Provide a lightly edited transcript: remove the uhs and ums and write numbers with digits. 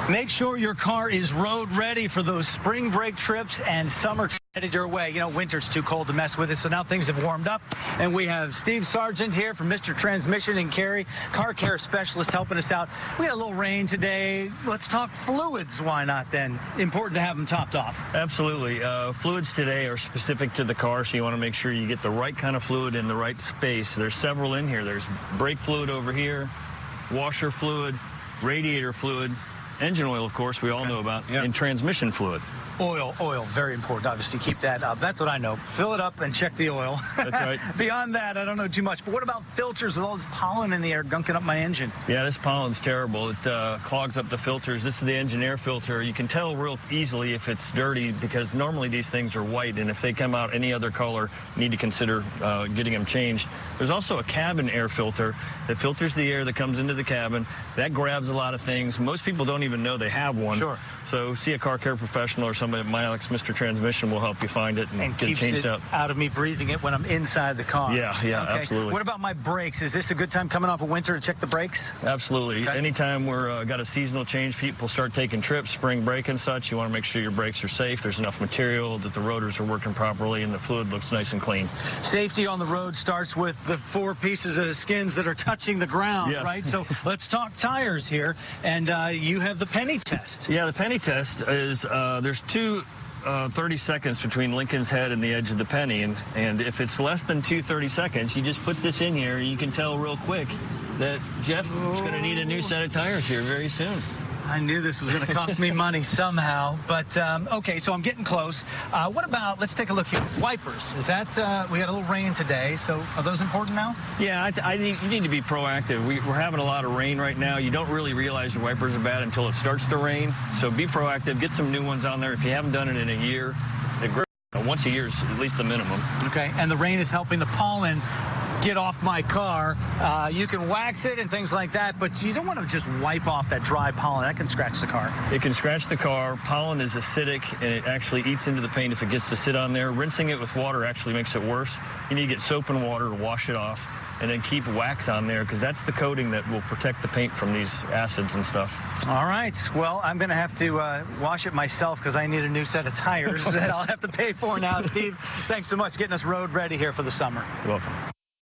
Make sure your car is road ready for those spring break trips and summer trips headed your way. You know, winter's too cold to mess with it, so now things have warmed up. And we have Steve Sargent here from Mr. Transmission in Cary, car care specialist, helping us out. We got a little rain today. Let's talk fluids. Why not then? Important to have them topped off. Absolutely. Fluids today are specific to the car, so you want to make sure you get the right kind of fluid in the right space. There's several in here. There's brake fluid over here, washer fluid, radiator fluid, engine oil, of course, we all know about, and transmission fluid. Oil, very important, obviously. Keep that up. That's what I know. Fill it up and check the oil. That's right. Beyond that, I don't know too much. But what about filters with all this pollen in the air gunking up my engine? Yeah, this pollen's terrible. It clogs up the filters. This is the engine air filter. You can tell real easily if it's dirty because normally these things are white, and if they come out any other color, you need to consider getting them changed. There's also a cabin air filter that filters the air that comes into the cabin. That grabs a lot of things. Most people don't even know they have one. Sure. So see a car care professional or somebody at Milex, Mr. Transmission will help you find it and get it changed up. Out of me breathing it when I'm inside the car. Yeah, okay. Absolutely. What about my brakes? Is this a good time coming off of winter to check the brakes? Absolutely. Okay. Anytime we're got a seasonal change, people start taking trips, spring break and such, you want to make sure your brakes are safe, there's enough material, that the rotors are working properly, and the fluid looks nice and clean. Safety on the road starts with the 4 pieces of skins that are touching the ground, right? So let's talk tires here, and you have the penny test. Yeah, the penny test is there's 30 seconds between Lincoln's head and the edge of the penny, and if it's less than 30 seconds, you just put this in here, you can tell real quick that Jeff is going to need a new set of tires here very soon. I knew this was going to cost me money somehow, but okay, so I'm getting close. What about, let's take a look here, wipers. Is that, we had a little rain today, so are those important now? Yeah, you need to be proactive. We're having a lot of rain right now. You don't really realize your wipers are bad until it starts to rain, so be proactive. Get some new ones on there. If you haven't done it in a year, once a year is at least the minimum. Okay, and the rain is helping the pollen get off my car. You can wax it and things like that, but you don't want to just wipe off that dry pollen. That can scratch the car. It can scratch the car. Pollen is acidic, and it actually eats into the paint if it gets to sit on there. Rinsing it with water actually makes it worse. You need to get soap and water to wash it off, and then keep wax on there because that's the coating that will protect the paint from these acids and stuff. All right. Well, I'm going to have to wash it myself because I need a new set of tires that I'll have to pay for now. Steve, thanks so much getting us road ready here for the summer. You're welcome.